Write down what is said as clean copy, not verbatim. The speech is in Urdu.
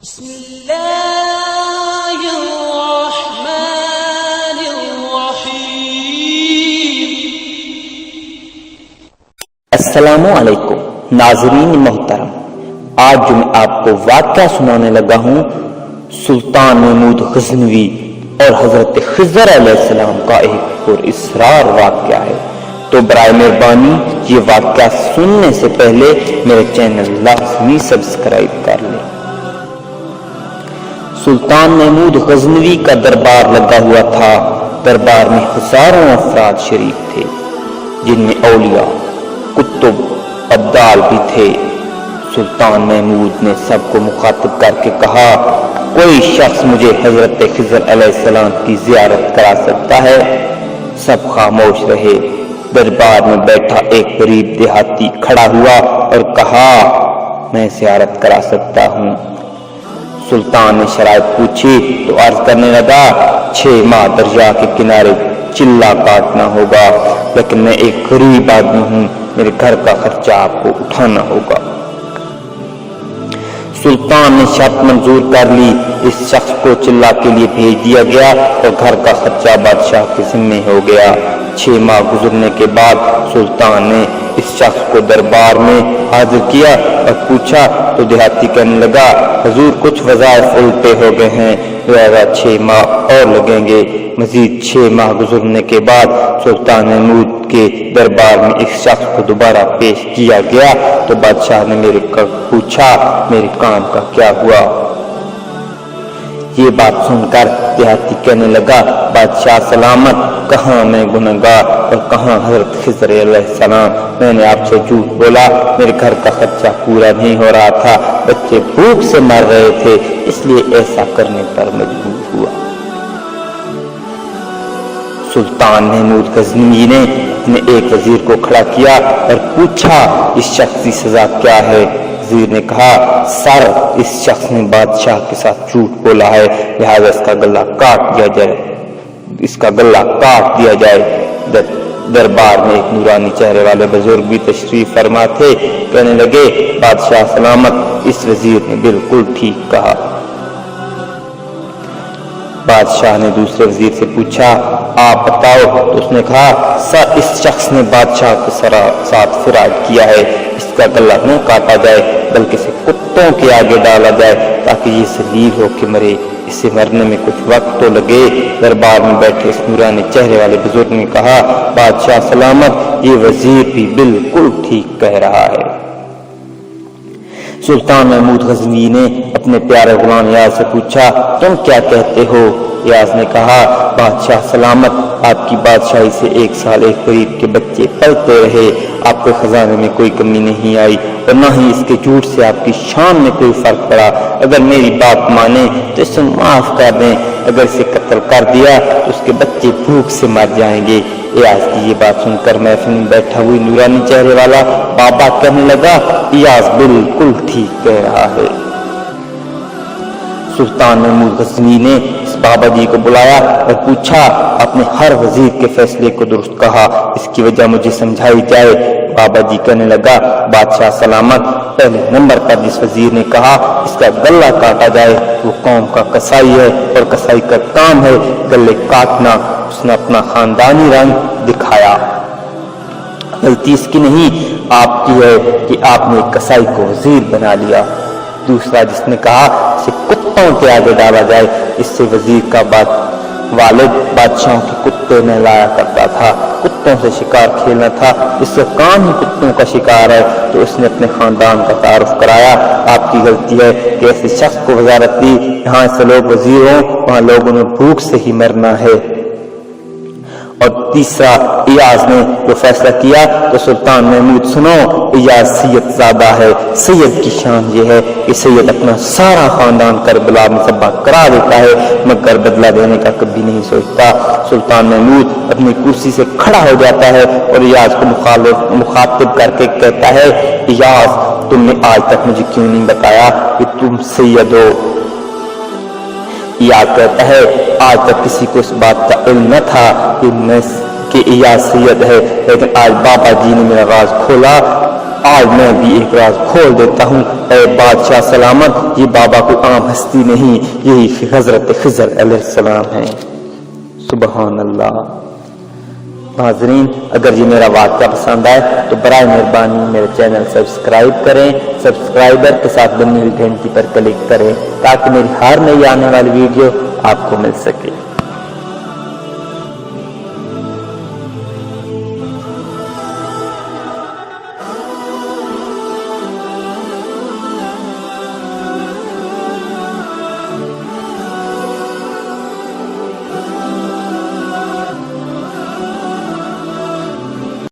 بسم اللہ الرحمن الرحیم۔ السلام علیکم ناظرین محترم، آج جو میں آپ کو واقعہ سنانے لگا ہوں سلطان محمود غزنوی اور حضرت خضر علیہ السلام کا ایک پراسرار واقعہ ہے، تو برائے مہربانی یہ واقعہ سننے سے پہلے میرے چینل لازمی سبسکرائب کر لیں۔ سلطان محمود غزنوی کا دربار لگا ہوا تھا۔ دربار میں ہزاروں افراد شریک تھے، جن میں اولیاء، کتب، ابدال بھی تھے۔ سلطان محمود نے سب کو مخاطب کر کے کہا، کوئی شخص مجھے حضرت خضر علیہ السلام کی زیارت کرا سکتا ہے؟ سب خاموش رہے۔ دربار میں بیٹھا ایک غریب دیہاتی کھڑا ہوا اور کہا، میں زیارت کرا سکتا ہوں۔ سلطان نے شرائط پوچھی تو عرض کرنے لگا، 6 ماہ دریا کے کنارے چلا کاٹنا ہوگا، لیکن میں ایک غریب آدمی ہوں، میرے گھر کا خرچہ آپ کو اٹھانا ہوگا۔ سلطان نے شرط منظور کر لی۔ اس شخص کو چلا کے لیے بھیج دیا گیا اور گھر کا خرچہ بادشاہ کے ذمے ہو گیا۔ 6 ماہ گزرنے کے بعد سلطان نے اس شخص کو دربار میں حاضر کیا اور پوچھا تو دیہاتی کہنے لگا، حضور کچھ وظائف الٹے ہو گئے ہیں، لہذا 6 ماہ اور لگیں گے۔ مزید 6 ماہ گزرنے کے بعد سلطان محمود کے دربار میں اس شخص کو دوبارہ پیش کیا گیا تو بادشاہ نے پوچھا، میرے کام کا کیا ہوا؟ یہ بات سن کر دیہاتی کہنے لگا، بادشاہ سلامت، کہاں میں گنہگار اور کہاں حضرت خضر علیہ السلام؟ میں نے آپ سے جھوٹ بولا، میرے گھر کا خرچہ پورا نہیں ہو رہا تھا، بچے بھوک سے مر رہے تھے، اس لیے ایسا کرنے پر مجبور ہوا۔ سلطان محمود غزنوی نے اپنے ایک وزیر کو کھڑا کیا اور پوچھا، اس شخص کی سزا کیا ہے؟ وزیر نے کہا، سر، اس شخص نے بادشاہ کے ساتھ جھوٹ بولا ہے، لہذا اس کا گلا کاٹ دیا جائے۔ دربار میں ایک نورانی چہرے والے بزرگ بھی تشریف فرما تھے، کہنے لگے، بادشاہ سلامت، اس وزیر نے بالکل ٹھیک کہا۔ بادشاہ نے دوسرے وزیر سے پوچھا، آپ بتاؤ؟ تو اس نے کہا، سر، اس شخص نے بادشاہ کے ساتھ فراڈ کیا ہے، اس کا گلا نہ کاٹا جائے بلکہ اسے کتوں کے آگے ڈالا جائے تاکہ یہ ذلیل ہو کے مرے، اسے مرنے میں کچھ وقت تو لگے۔ دربار میں بیٹھے اس نورانی چہرے والے بزرگ نے کہا، بادشاہ سلامت، یہ وزیر بھی بالکل ٹھیک کہہ رہا ہے۔ سلطان محمود غزنوی نے اپنے پیارے غلام یاز سے پوچھا، تم کیا کہتے ہو؟ یاز نے کہا، بادشاہ سلامت، آپ کی بادشاہی سے 1 سال ایک غریب کے بچے پلتے رہے، آپ کے خزانے میں کوئی کمی نہیں آئی اور نہ ہی اس کے جھوٹ سے آپ کی شان میں کوئی فرق پڑا۔ اگر میری بات مانیں تو اسے معاف کر دیں، اگر اسے قتل کر دیا تو اس کے بچے بھوک سے مر جائیں گے۔ ایاز کی یہ بات سن کر محفل میں بیٹھا ہوئی نورانی چہرے والا بابا کہنے لگا، ایاز بالکل ٹھیک کہہ رہا ہے۔ سلطان محمود غزنوی نے اس بابا جی کو بلایا اور پوچھا، آپ نے ہر وزیر کے فیصلے کو درست کہا، اس کی وجہ مجھے سمجھائی جائے۔ بابا جی کہنے لگا، بادشاہ سلامت، پہلے نمبر پر جس وزیر نے کہا اس کا گلا کاٹا جائے وہ قوم کا قصائی ہے اور قصائی کا کام ہے گلے کاٹنا، اس نے اپنا خاندانی رنگ دکھایا۔ غلطی اس کی نہیں، آپ کی ہے کہ آپ نے ایک قصائی کو وزیر بنا لیا۔ دوسرا جس نے کہا اسے کتوں کے آگے ڈالا جائے، اس سے وزیر کا والد بادشاہوں کے کتے نہلایا کرتا تھا، کتوں سے شکار کھیلنا تھا، اس سے کام ہی کتوں کا شکار ہے، تو اس نے اپنے خاندان کا تعارف کرایا۔ آپ کی غلطی ہے کہ ایسے شخص کو وزارت دی، یہاں سے لوگ وزیر ہوں وہاں لوگوں نے بھوک سے ہی مرنا ہے۔ اور تیسرا ایاز نے جو فیصلہ کیا تو سلطان محمود سنو، ایاز سید زادہ ہے، سید کی شان یہ ہے کہ سید اپنا سارا خاندان کربلا میں ذبح کرا دیتا ہے مگر بدلہ دینے کا کبھی نہیں سوچتا۔ سلطان محمود اپنی کرسی سے کھڑا ہو جاتا ہے اور ایاز کو مخاطب کر کے کہتا ہے، ایاز، تم نے آج تک مجھے کیوں نہیں بتایا کہ تم سید ہو؟ ایاز کہتا ہے، آج تک کسی کو اس بات کا علم نہ تھا کہ ایاز سید ہے، لیکن آج بابا جی نے میرا راز کھولا آج میں بھی ایک راز کھول دیتا ہوں، اے بادشاہ سلامت، یہ بابا کوئی عام ہستی نہیں، یہی حضرت خضر علیہ السلام ہیں۔ سبحان اللہ۔ ناظرین، اگر یہ میرا واقعہ پسند آئے تو برائے مہربانی میرے چینل سبسکرائب کریں، سبسکرائبر کے ساتھ بنی ہوئی گھنٹی پر کلک کریں تاکہ میری ہر نئی آنے والی ویڈیو آپ کو مل سکے۔